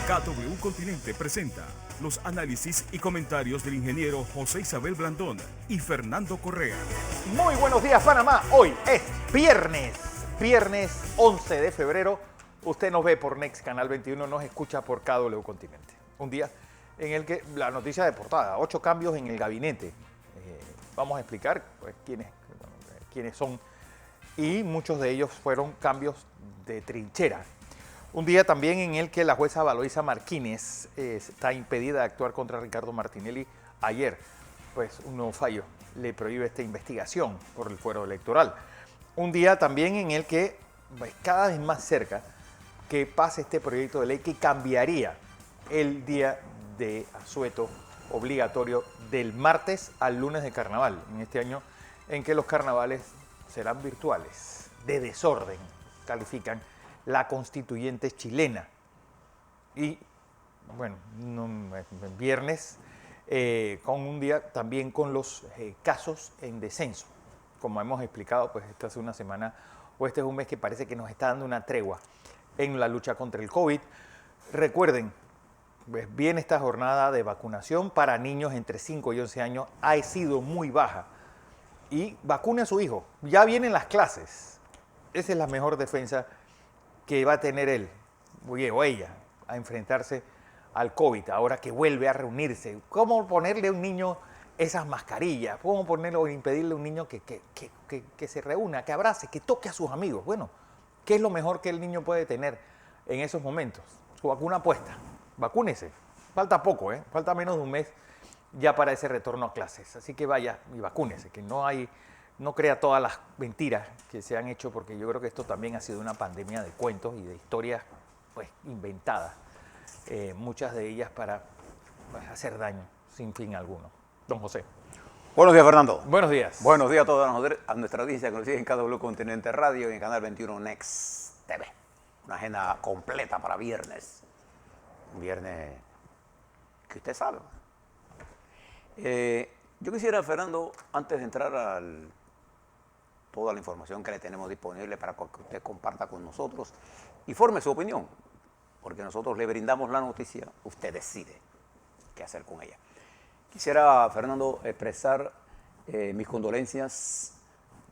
KW Continente presenta los análisis y comentarios del ingeniero José Isabel Blandón y Fernando Correa. Muy buenos días, Panamá. Hoy es viernes 11 de febrero. Usted nos ve por Next Canal 21, nos escucha por KW Continente. Un día en el que la noticia de portada, 8 cambios en el gabinete. Vamos a explicar pues, quiénes son, y muchos de ellos fueron cambios de trinchera. Un día también en el que la jueza Valoisa Martínez está impedida de actuar contra Ricardo Martinelli. Ayer, pues un nuevo fallo le prohíbe esta investigación por el fuero electoral. Un día también en el que pues, cada vez más cerca que pase este proyecto de ley que cambiaría el día de asueto obligatorio del martes al lunes de carnaval, en este año en que los carnavales serán virtuales, de desorden, califican la constituyente chilena. Y bueno, viernes con un día también con los casos en descenso. Como hemos explicado, pues esta es una semana o este es un mes que parece que nos está dando una tregua en la lucha contra el COVID. Recuerden, pues viene esta jornada de vacunación para niños entre 5 y 11 años, ha sido muy baja. Y vacune a su hijo, ya vienen las clases. Esa es la mejor defensa que va a tener él o ella a enfrentarse al COVID, ahora que vuelve a reunirse. ¿Cómo ponerle a un niño esas mascarillas? ¿Cómo ponerle o impedirle a un niño que se reúna, que abrace, que toque a sus amigos? Bueno, ¿qué es lo mejor que el niño puede tener en esos momentos? Su vacuna puesta. Vacúnese. Falta poco, falta menos de un mes ya para ese retorno a clases. Así que vaya y vacúnese, que no crea todas las mentiras que se han hecho, porque yo creo que esto también ha sido una pandemia de cuentos y de historias pues, inventadas, muchas de ellas para pues, hacer daño sin fin alguno. Don José. Buenos días, Fernando. Buenos días. Buenos días a toda nuestra audiencia que nos sigue en KW Continente Radio y en Canal 21 Next TV. Una agenda completa para viernes. Un viernes que usted sabe. Yo quisiera, Fernando, antes de entrar a toda la información que le tenemos disponible para que usted comparta con nosotros y forme su opinión, porque nosotros le brindamos la noticia, usted decide qué hacer con ella. Quisiera, Fernando, expresar mis condolencias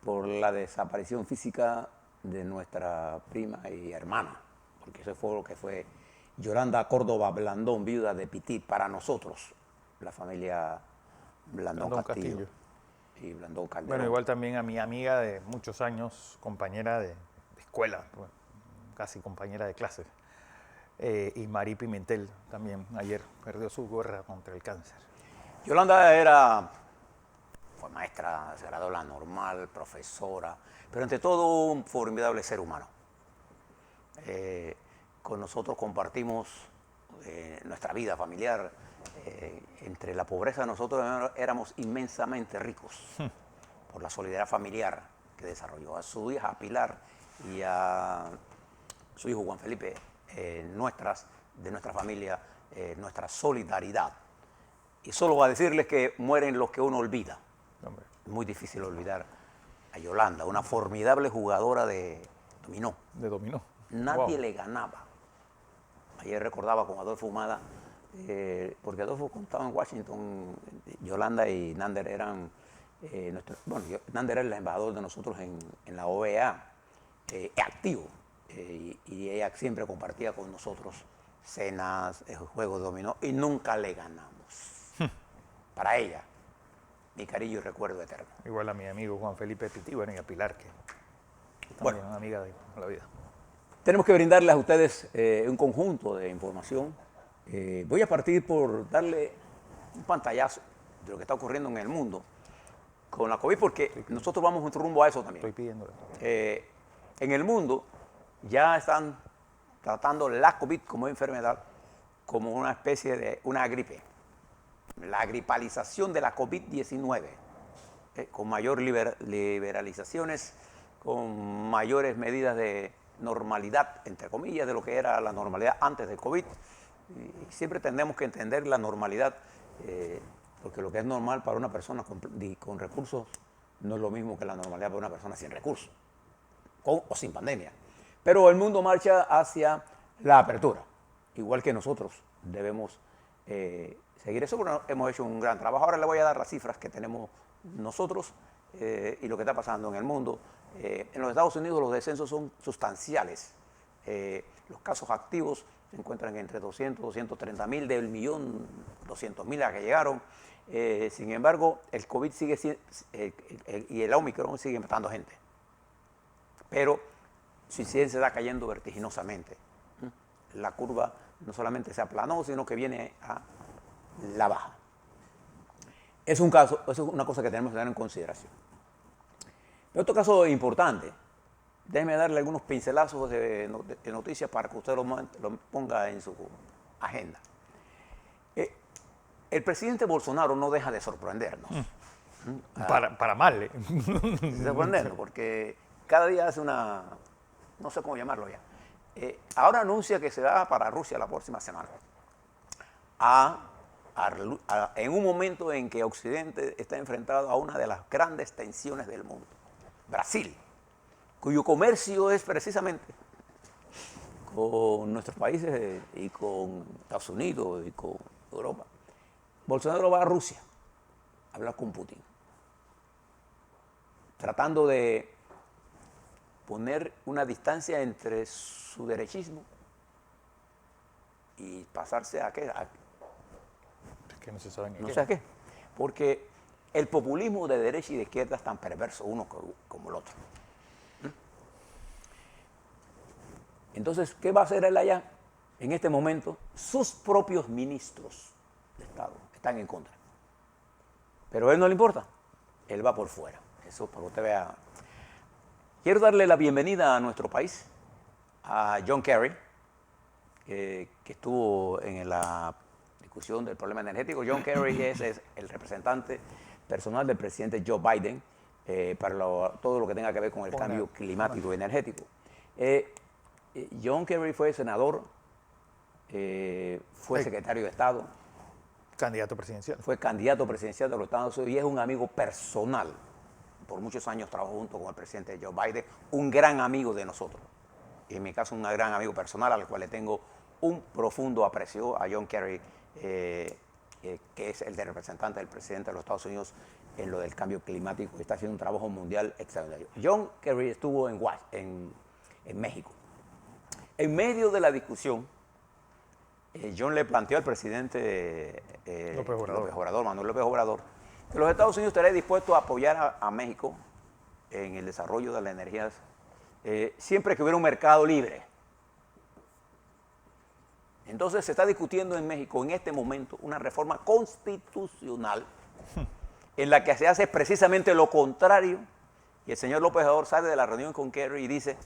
por la desaparición física de nuestra prima y hermana, porque eso fue lo que fue Yolanda Córdoba Blandón, viuda de Pitit, para nosotros, la familia Blandón Castillo y Blandón Calderón. Bueno, igual también a mi amiga de muchos años, compañera de escuela, bueno, casi compañera de clases, y Marí Pimentel también ayer perdió su guerra contra el cáncer. Yolanda fue maestra, se graduó de la normal, profesora, pero ante todo un formidable ser humano. Con nosotros compartimos nuestra vida familiar. Entre la pobreza nosotros éramos inmensamente ricos por la solidaridad familiar que desarrolló. A su hija Pilar y a su hijo Juan Felipe, de nuestra familia, nuestra solidaridad. Y solo va a decirles que mueren los que uno olvida. Hombre. Es muy difícil olvidar a Yolanda, una formidable jugadora de dominó. De dominó. Nadie le ganaba. Ayer recordaba con Adolfo Humada, porque Adolfo estaba en Washington, Yolanda y Nander eran Nander era el embajador de nosotros en la OEA, activo, y ella siempre compartía con nosotros cenas, juegos de dominó, y nunca le ganamos. Para ella, mi cariño y recuerdo eterno. Igual a mi amigo Juan Felipe Pitti, bueno, y a Pilar, que también es una amiga de la vida. Tenemos que brindarles a ustedes un conjunto de información. Voy a partir por darle un pantallazo de lo que está ocurriendo en el mundo con la COVID, porque nosotros vamos rumbo a eso también. Estoy pidiéndole. En el mundo ya están tratando la COVID como enfermedad, como una especie de una gripe. La gripalización de la COVID-19, con mayor liberalizaciones, con mayores medidas de normalidad, entre comillas, de lo que era la normalidad antes del COVID. Y siempre tenemos que entender la normalidad, porque lo que es normal para una persona con recursos no es lo mismo que la normalidad para una persona sin recursos, con o sin pandemia. Pero el mundo marcha hacia la apertura. igual que nosotros, debemos seguir eso, porque hemos hecho un gran trabajo. Ahora le voy a dar las cifras que tenemos nosotros y lo que está pasando en el mundo. En los Estados Unidos los descensos son sustanciales. Los casos activos se encuentran entre 200, 230 mil del 1.200.000 a que llegaron. Sin embargo, el COVID sigue y el Omicron sigue matando gente. Pero su incidencia está cayendo vertiginosamente. La curva no solamente se aplanó, sino que viene a la baja. Es una cosa que tenemos que tener en consideración. Pero otro caso importante, déjeme darle algunos pincelazos de noticias para que usted lo ponga en su agenda. El presidente Bolsonaro no deja de sorprendernos. Para mal. Sorprendernos, porque cada día hace no sé cómo llamarlo ya. Ahora anuncia que se va para Rusia la próxima semana. En un momento en que Occidente está enfrentado a una de las grandes tensiones del mundo. Brasil, cuyo comercio es precisamente con nuestros países y con Estados Unidos y con Europa. Bolsonaro va a Rusia a hablar con Putin, tratando de poner una distancia entre su derechismo y pasarse a qué. Es que no se sabe ni No qué. sé a qué. Porque el populismo de derecha y de izquierda es tan perverso uno como el otro. Entonces, ¿qué va a hacer él allá? En este momento, sus propios ministros de Estado están en contra. Pero a él no le importa. Él va por fuera. Eso para que usted vea. Quiero darle la bienvenida a nuestro país a John Kerry, que estuvo en la discusión del problema energético. John Kerry es el representante personal del presidente Joe Biden para todo lo que tenga que ver con el cambio climático y energético. John Kerry fue senador, fue secretario de Estado, Candidato presidencial. fue candidato presidencial de los Estados Unidos y es un amigo personal. Por muchos años trabajó junto con el presidente Joe Biden, un gran amigo de nosotros. Y en mi caso, un gran amigo personal al cual le tengo un profundo aprecio a John Kerry, que es el representante del presidente de los Estados Unidos en lo del cambio climático y está haciendo un trabajo mundial extraordinario. John Kerry estuvo en México. En medio de la discusión, John le planteó al presidente Manuel López Obrador, que los Estados Unidos estarían dispuestos a apoyar a México en el desarrollo de las energías siempre que hubiera un mercado libre. Entonces se está discutiendo en México en este momento una reforma constitucional en la que se hace precisamente lo contrario. Y el señor López Obrador sale de la reunión con Kerry y dice,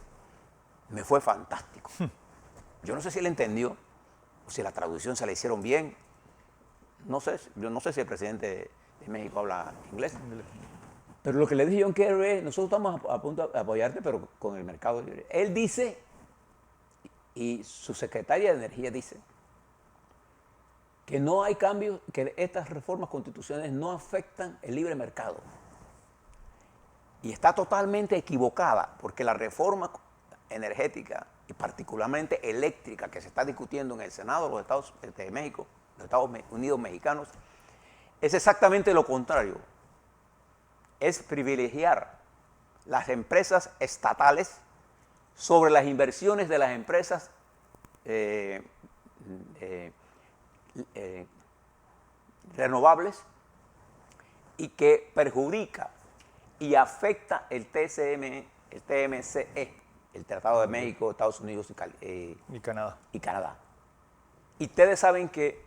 me fue fantástico. Yo no sé si él entendió o si la traducción se la hicieron bien. No sé, yo no sé si el presidente de México habla inglés. Pero lo que le dije John Kerry es, nosotros estamos a punto de apoyarte, pero con el mercado libre. Él dice, y su secretaria de Energía dice, que no hay cambios, que estas reformas constitucionales no afectan el libre mercado. Y está totalmente equivocada, porque la reforma energética y particularmente eléctrica que se está discutiendo en el Senado de los Estados de México, los Estados Unidos mexicanos, es exactamente lo contrario. Es privilegiar las empresas estatales sobre las inversiones de las empresas renovables y que perjudica y afecta el TMCE, el Tratado de México, Estados Unidos Y Canadá. y Canadá. Y ustedes saben que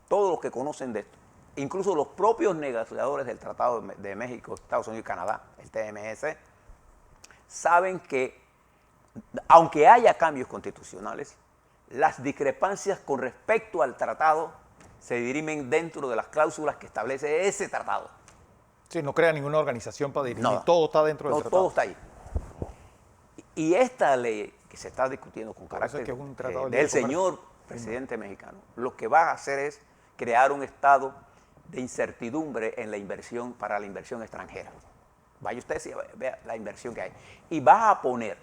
todos los que conocen de esto, incluso los propios negociadores del Tratado de México, Estados Unidos y Canadá, el TMS, saben que aunque haya cambios constitucionales, las discrepancias con respecto al tratado se dirimen dentro de las cláusulas que establece ese tratado. Sí, no crea ninguna organización para dirigir. No. Todo está dentro del tratado. Todo está ahí. Y esta ley que se está discutiendo con Por eso carácter es que es un tratado de del libre comercio. señor presidente mexicano, lo que va a hacer es crear un estado de incertidumbre en la inversión para la inversión extranjera. Vaya usted y vea la inversión que hay. Y va a poner,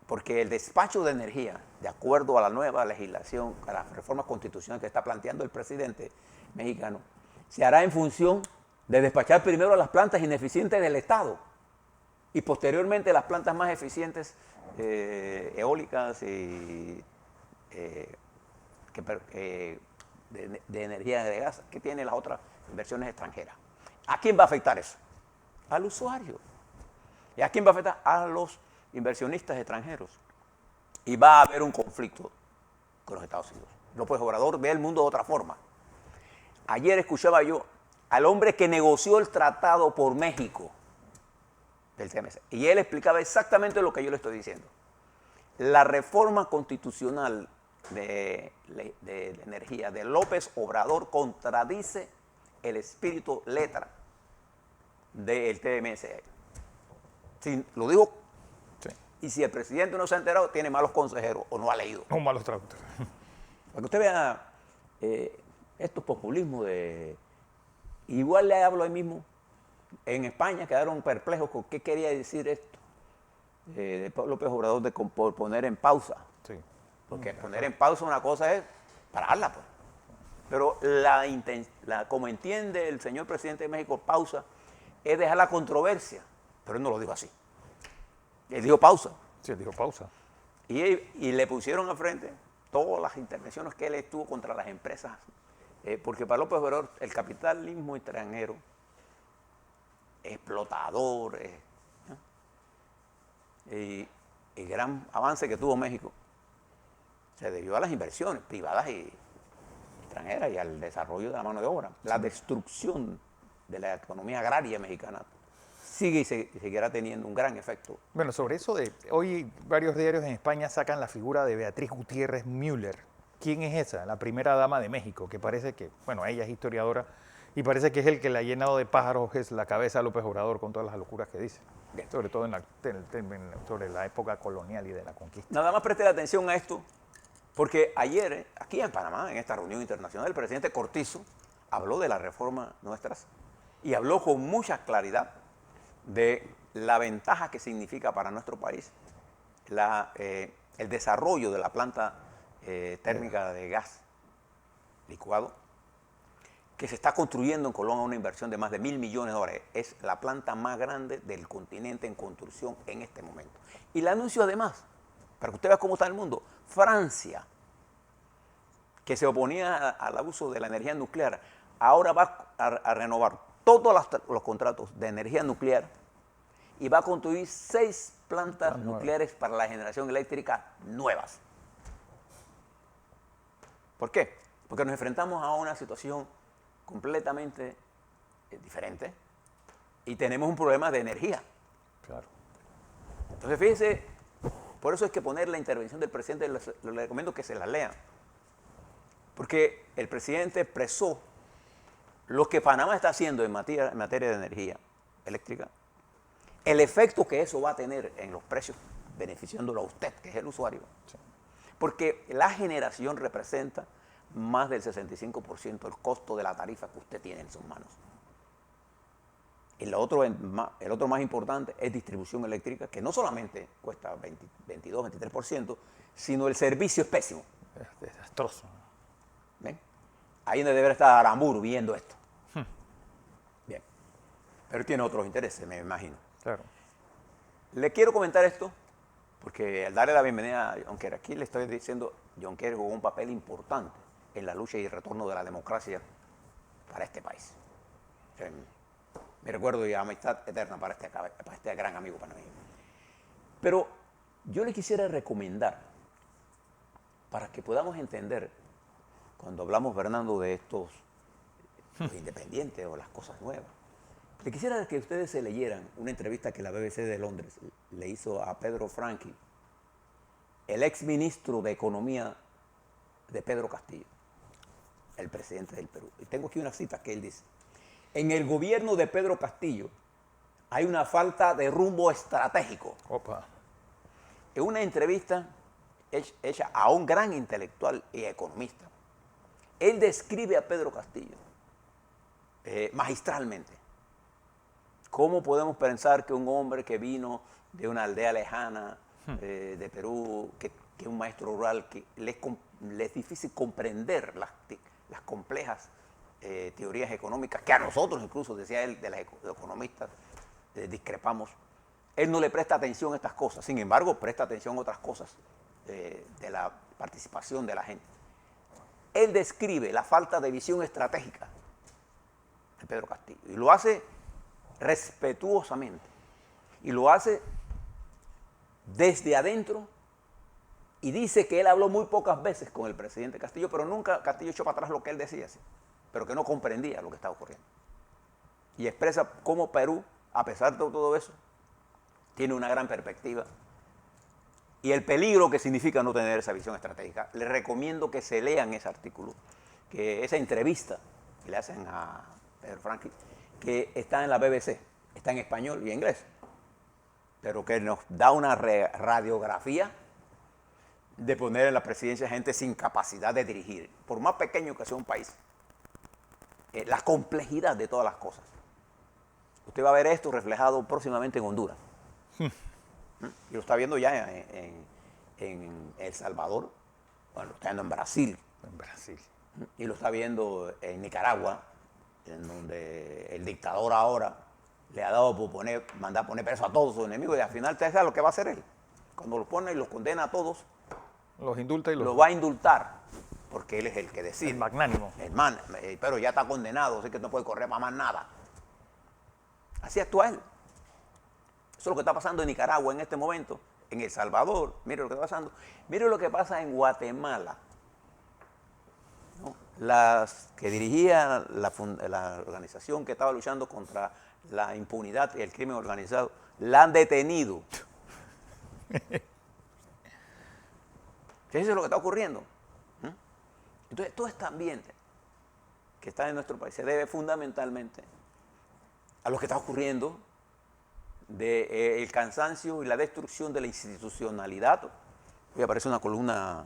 porque el despacho de energía de acuerdo a la nueva legislación, a las reformas constitucionales que está planteando el presidente mexicano, se hará en función de despachar primero las plantas ineficientes del Estado y posteriormente las plantas más eficientes eólicas y de energía de gas que tienen las otras inversiones extranjeras. ¿A quién va a afectar eso? Al usuario. ¿Y a quién va a afectar? A los inversionistas extranjeros. Y va a haber un conflicto con los Estados Unidos. López Obrador ve el mundo de otra forma. Ayer escuchaba yo al hombre que negoció el tratado por México del TMC. Y él explicaba exactamente lo que yo le estoy diciendo. La reforma constitucional de energía de López Obrador contradice el espíritu letra del TMS. Sí, lo digo. Sí. Y si el presidente no se ha enterado, tiene malos consejeros o no ha leído. No malos traductores. Para que usted vea estos populismos de... Igual le hablo ahí mismo. En España quedaron perplejos con qué quería decir esto. De López Obrador por poner en pausa. Sí. Porque poner en pausa una cosa es pararla, pues. Pero como entiende el señor presidente de México, pausa, es dejar la controversia. Pero él no lo dijo así. Él dijo pausa. Sí, él dijo pausa. Y le pusieron al frente todas las intervenciones que él estuvo contra las empresas. Porque para López Obrador el capitalismo extranjero, explotador, y el gran avance que tuvo México se debió a las inversiones privadas y extranjeras y al desarrollo de la mano de obra. La destrucción de la economía agraria mexicana sigue y seguirá teniendo un gran efecto. Bueno, sobre eso, hoy varios diarios en España sacan la figura de Beatriz Gutiérrez Müller. ¿Quién es esa? La primera dama de México, que parece que, bueno, ella es historiadora y parece que es el que le ha llenado de pájaros es la cabeza a López Obrador con todas las locuras que dice. Bien. Sobre todo sobre la época colonial y de la conquista. Nada más preste atención a esto, porque ayer, aquí en Panamá, en esta reunión internacional, el presidente Cortizo habló de las reformas nuestras y habló con mucha claridad de la ventaja que significa para nuestro país el desarrollo de la planta térmica de gas licuado, que se está construyendo en Colombia una inversión de más de $1.000 millones. Es la planta más grande del continente en construcción en este momento. Y le anuncio además, para que usted vea cómo está el mundo, Francia, que se oponía al abuso de la energía nuclear, ahora va a renovar todos los contratos de energía nuclear y va a construir 6 plantas nucleares para la generación eléctrica nuevas. ¿Por qué? Porque nos enfrentamos a una situación completamente diferente y tenemos un problema de energía. Claro. Entonces, fíjense, por eso es que poner la intervención del presidente, les recomiendo que se la lean. Porque el presidente expresó lo que Panamá está haciendo en materia de energía eléctrica, el efecto que eso va a tener en los precios, beneficiándolo a usted, que es el usuario. Sí. Porque la generación representa más del 65% del costo de la tarifa que usted tiene en sus manos. Y el otro más importante es distribución eléctrica, que no solamente cuesta 22, 23%, sino el servicio es pésimo. Es desastroso. ¿Ven? Ahí donde debería estar Aramburu viendo esto. Bien. Pero tiene otros intereses, me imagino. Claro. Le quiero comentar esto, porque al darle la bienvenida a John Kerry, aquí le estoy diciendo, John Kerry jugó un papel importante en la lucha y el retorno de la democracia para este país. Mi recuerdo y amistad eterna para este gran amigo panameño. Pero yo le quisiera recomendar, para que podamos entender, cuando hablamos, Fernando, de estos los independientes o las cosas nuevas, le quisiera que ustedes se leyeran una entrevista que la BBC de Londres le hizo a Pedro Franqui, el exministro de Economía de Pedro Castillo, el presidente del Perú. Y tengo aquí una cita que él dice: en el gobierno de Pedro Castillo hay una falta de rumbo estratégico. Opa. En una entrevista hecha a un gran intelectual y economista, él describe a Pedro Castillo magistralmente. ¿Cómo podemos pensar que un hombre que vino de una aldea lejana de Perú, que que un maestro rural que le es difícil comprender las complejas teorías económicas, que a nosotros incluso, decía él, de los economistas, discrepamos. Él no le presta atención a estas cosas, sin embargo, presta atención a otras cosas de la participación de la gente. Él describe la falta de visión estratégica de Pedro Castillo y lo hace respetuosamente y lo hace desde adentro y dice que él habló muy pocas veces con el presidente Castillo, pero nunca Castillo echó para atrás lo que él decía, ¿sí? Pero que no comprendía lo que estaba ocurriendo. Y expresa cómo Perú, a pesar de todo eso, tiene una gran perspectiva y el peligro que significa no tener esa visión estratégica. Les recomiendo que se lean ese artículo, que esa entrevista que le hacen a Pedro Franklin, que está en la BBC, está en español y en inglés, pero que nos da una radiografía de poner en la presidencia gente sin capacidad de dirigir, por más pequeño que sea un país, la complejidad de todas las cosas. Usted va a ver esto reflejado próximamente en Honduras. Y lo está viendo ya en El Salvador, bueno, lo está viendo en Brasil. En Brasil. Y lo está viendo en Nicaragua, en donde el dictador ahora le ha dado por mandar a poner preso a todos sus enemigos y al final usted sabe lo que va a hacer él. Cuando los pone y los condena a todos, Los indulta y los... lo va a indultar, porque él es el que decide. El magnánimo. Pero ya está condenado, así que no puede correr para más nada. Así actúa él. Eso es lo que está pasando en Nicaragua en este momento, en El Salvador, mire lo que está pasando. Mire lo que pasa en Guatemala. ¿No? Las que dirigía la organización que estaba luchando contra la impunidad y el crimen organizado, la han detenido. ¿Qué es lo que está ocurriendo? Entonces, todo este ambiente que está en nuestro país se debe fundamentalmente a lo que está ocurriendo del cansancio y la destrucción de la institucionalidad. Hoy aparece una columna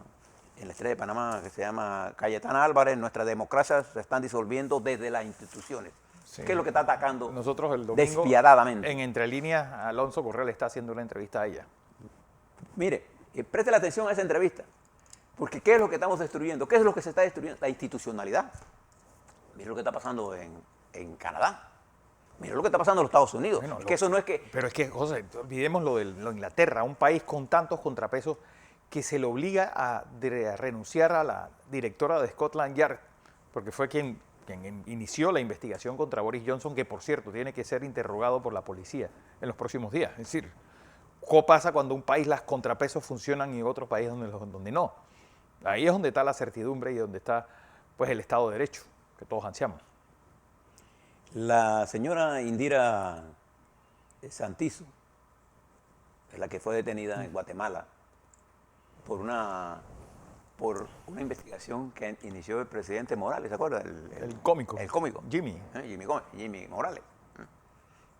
en la Estrella de Panamá que se llama Cayetana Álvarez, nuestras democracias se están disolviendo desde las instituciones. Sí. ¿Qué es lo que está atacando nosotros el domingo, despiadadamente? En Entre Líneas, Alonso Correa le está haciendo una entrevista a ella. Mire, preste la atención a esa entrevista, porque ¿qué es lo que estamos destruyendo? ¿Qué es lo que se está destruyendo? La institucionalidad. Mire lo que está pasando en Canadá. Mira lo que está pasando en los Estados Unidos. Bueno, es que eso no es que... Pero es que, José, olvidemos lo de Inglaterra, un país con tantos contrapesos que se le obliga a renunciar a la directora de Scotland Yard, porque fue quien inició la investigación contra Boris Johnson, que por cierto tiene que ser interrogado por la policía en los próximos días. Es decir, ¿qué pasa cuando un país las contrapesos funcionan y otro país donde no? Ahí es donde está la certidumbre y donde está pues, el Estado de Derecho, que todos ansiamos. La señora Indira Santizo, es la que fue detenida en Guatemala por una investigación que inició el presidente Morales, ¿se acuerda? El cómico. El cómico. Jimmy Morales.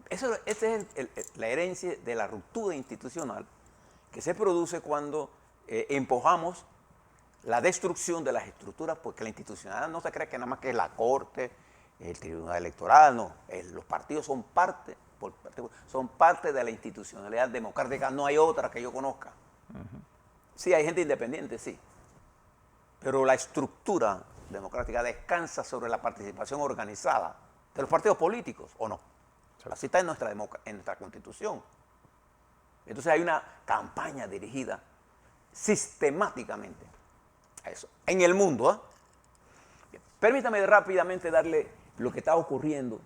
Esa es la herencia de la ruptura institucional que se produce cuando empujamos la destrucción de las estructuras, porque la institucionalidad no se cree que nada más que es la Corte, el Tribunal Electoral, no. Los partidos son parte de la institucionalidad democrática, no hay otra que yo conozca. Sí, hay gente independiente, sí. Pero la estructura democrática descansa sobre la participación organizada de los partidos políticos, ¿o no? Sí. Así está en nuestra Constitución. Entonces hay una campaña dirigida sistemáticamente a eso. En el mundo, Permítame rápidamente darle lo que está ocurriendo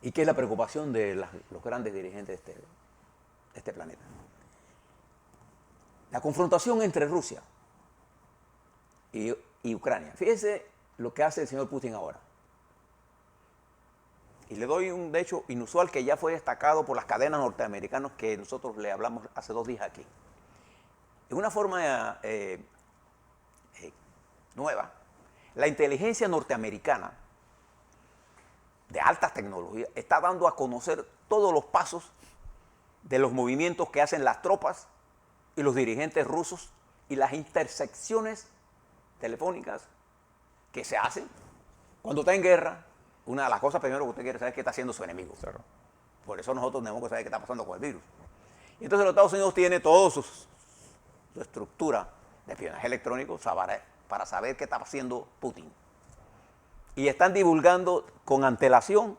y que es la preocupación de los grandes dirigentes de este planeta. La confrontación entre Rusia y Ucrania. Fíjese lo que hace el señor Putin ahora. Y le doy un hecho inusual que ya fue destacado por las cadenas norteamericanas que nosotros le hablamos hace 2 días aquí. En una forma nueva, la inteligencia norteamericana de altas tecnologías está dando a conocer todos los pasos de los movimientos que hacen las tropas y los dirigentes rusos y las intersecciones telefónicas que se hacen cuando está en guerra. Una de las cosas primero que usted quiere saber es qué está haciendo su enemigo. Claro. Por eso nosotros tenemos que saber qué está pasando con el virus. Y entonces los Estados Unidos tiene todos sus su estructura de espionaje electrónico para saber qué está haciendo Putin. Y están divulgando con antelación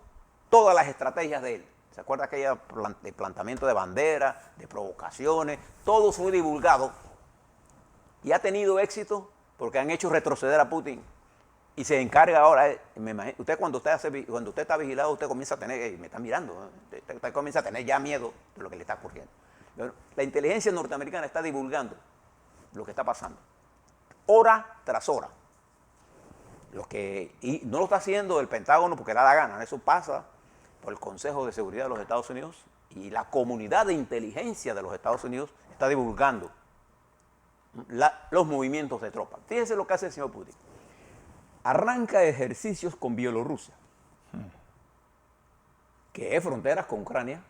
todas las estrategias de él. ¿Se acuerda aquella de planteamiento de banderas, de provocaciones? Todo fue divulgado y ha tenido éxito porque han hecho retroceder a Putin. Y se encarga ahora, me imagino, usted cuando usted está vigilado, usted comienza a tener, me está mirando, usted comienza a tener ya miedo de lo que le está ocurriendo. La inteligencia norteamericana está divulgando lo que está pasando, hora tras hora. Y no lo está haciendo el Pentágono porque le da la gana, eso pasa por el Consejo de Seguridad de los Estados Unidos y la comunidad de inteligencia de los Estados Unidos está divulgando los movimientos de tropas. Fíjese lo que hace el señor Putin. Arranca ejercicios con Bielorrusia, que es fronteras con Ucrania,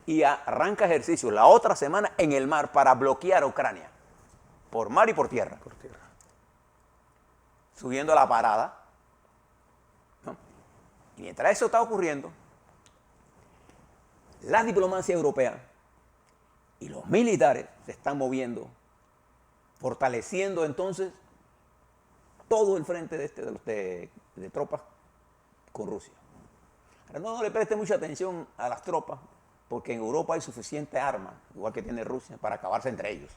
y arranca ejercicios la otra semana en el mar para bloquear a Ucrania, por mar y por tierra. Subiendo a la parada, ¿no? Y mientras eso está ocurriendo, la diplomacia europea y los militares se están moviendo, fortaleciendo entonces todo el frente de tropas con Rusia. Ahora, no le preste mucha atención a las tropas, porque en Europa hay suficiente armas, igual que tiene Rusia, para acabarse entre ellos.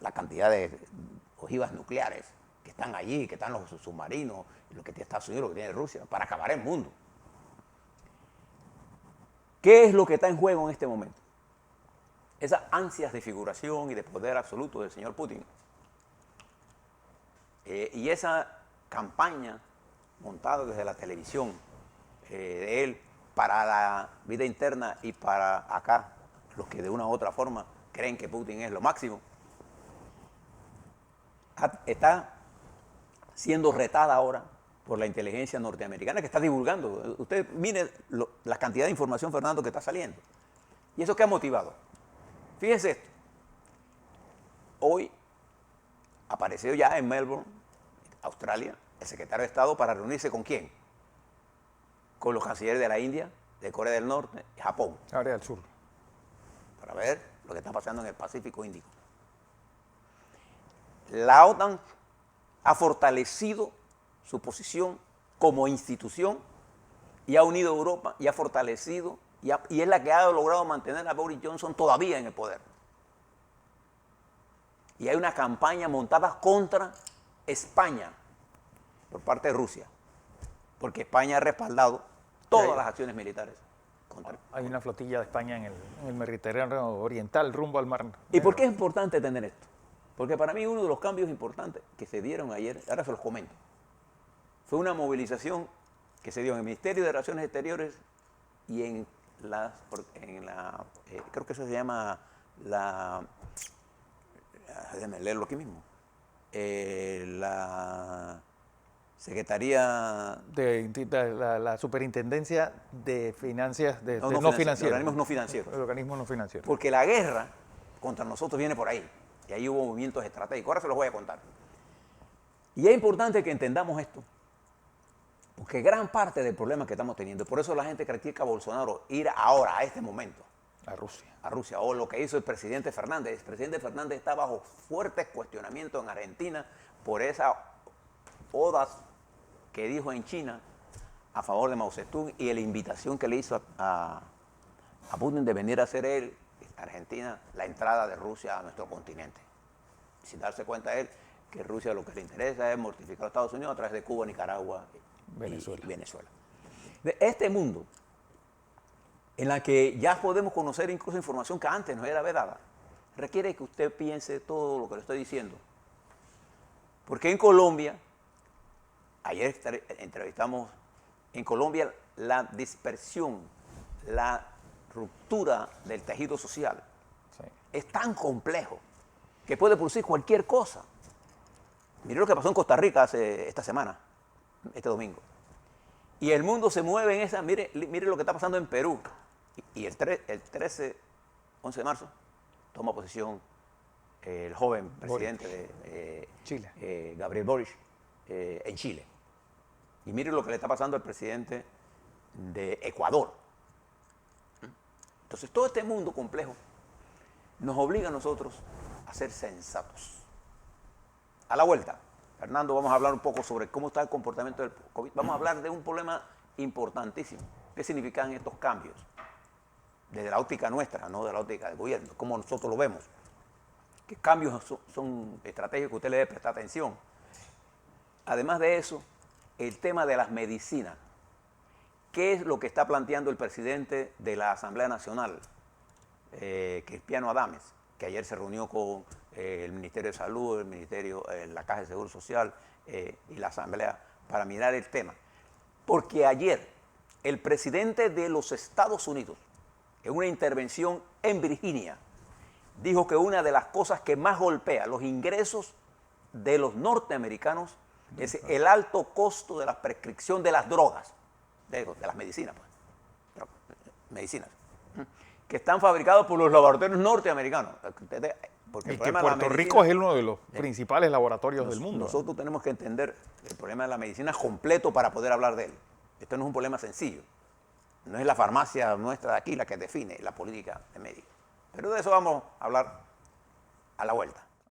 La cantidad de ojivas nucleares que están allí, que están los submarinos, lo que tiene Estados Unidos, lo que tiene Rusia, para acabar el mundo. ¿Qué es lo que está en juego en este momento? Esas ansias de figuración y de poder absoluto del señor Putin. Y esa campaña montada desde la televisión de él para la vida interna y para acá, los que de una u otra forma creen que Putin es lo máximo, está siendo retada ahora por la inteligencia norteamericana que está divulgando. Usted mire la cantidad de información, Fernando, que está saliendo. ¿Y eso qué ha motivado? Fíjese esto. Hoy apareció ya en Melbourne, Australia, el secretario de Estado para reunirse ¿con quién? Con los cancilleres de la India, de Corea del Norte y Japón. Corea del Sur. Para ver lo que está pasando en el Pacífico Índico. La OTAN ha fortalecido su posición como institución y ha unido a Europa y ha fortalecido y es la que ha logrado mantener a Boris Johnson todavía en el poder. Y hay una campaña montada contra España por parte de Rusia, porque España ha respaldado todas las acciones militares contra. Hay una flotilla de España en el Mediterráneo oriental rumbo al Mar Negro. ¿Y por qué es importante tener esto? Porque para mí uno de los cambios importantes que se dieron ayer, ahora se los comento, fue una movilización que se dio en el Ministerio de Relaciones Exteriores y creo que eso se llama déjenme leerlo aquí mismo, la Secretaría la Superintendencia de Finanzas no financieros. Organismos no financieros. El organismo no financiero. Porque la guerra contra nosotros viene por ahí. Y ahí hubo movimientos estratégicos. Ahora se los voy a contar. Y es importante que entendamos esto. Porque gran parte del problema que estamos teniendo, por eso la gente critica a Bolsonaro ir ahora, a este momento, a Rusia. A Rusia, o lo que hizo el presidente Fernández. El presidente Fernández está bajo fuertes cuestionamientos en Argentina por esas odas que dijo en China a favor de Mao Zedong y la invitación que le hizo a Putin de venir a hacer él, Argentina, la entrada de Rusia a nuestro continente. Sin darse cuenta él que Rusia lo que le interesa es mortificar a Estados Unidos a través de Cuba, Nicaragua y Venezuela. De este mundo, en la que ya podemos conocer incluso información que antes no era vedada, requiere que usted piense todo lo que le estoy diciendo. Porque en Colombia, ayer entrevistamos, en Colombia la dispersión, la ruptura del tejido social es tan complejo que puede producir cualquier cosa. Mire lo que pasó en Costa Rica esta semana, este domingo. Y el mundo se mueve en esa, mire lo que está pasando en Perú. Y el 11 de marzo, toma posesión el joven presidente de Chile, Gabriel Boric, en Chile. Y mire lo que le está pasando al presidente de Ecuador. Entonces, todo este mundo complejo nos obliga a nosotros a ser sensatos. A la vuelta, Fernando, vamos a hablar un poco sobre cómo está el comportamiento del COVID. Vamos a hablar de un problema importantísimo. ¿Qué significan estos cambios? Desde la óptica nuestra, no de la óptica del gobierno, cómo nosotros lo vemos. ¿Qué cambios son estratégicos que usted le debe prestar atención? Además de eso, el tema de las medicinas. ¿Qué es lo que está planteando el presidente de la Asamblea Nacional, Cristiano Adames, que ayer se reunió con el Ministerio de Salud, el Ministerio, la Caja de Seguro Social y la Asamblea para mirar el tema? Porque ayer el presidente de los Estados Unidos, en una intervención en Virginia, dijo que una de las cosas que más golpea los ingresos de los norteamericanos es el alto costo de la prescripción de las drogas, de las medicinas, pues, medicinas, que están fabricados por los laboratorios norteamericanos. Porque y que Puerto Rico es uno de los principales laboratorios del mundo. Nosotros tenemos que entender el problema de la medicina completo para poder hablar de él. Esto no es un problema sencillo. No es la farmacia nuestra de aquí la que define la política de médicos. Pero de eso vamos a hablar a la vuelta.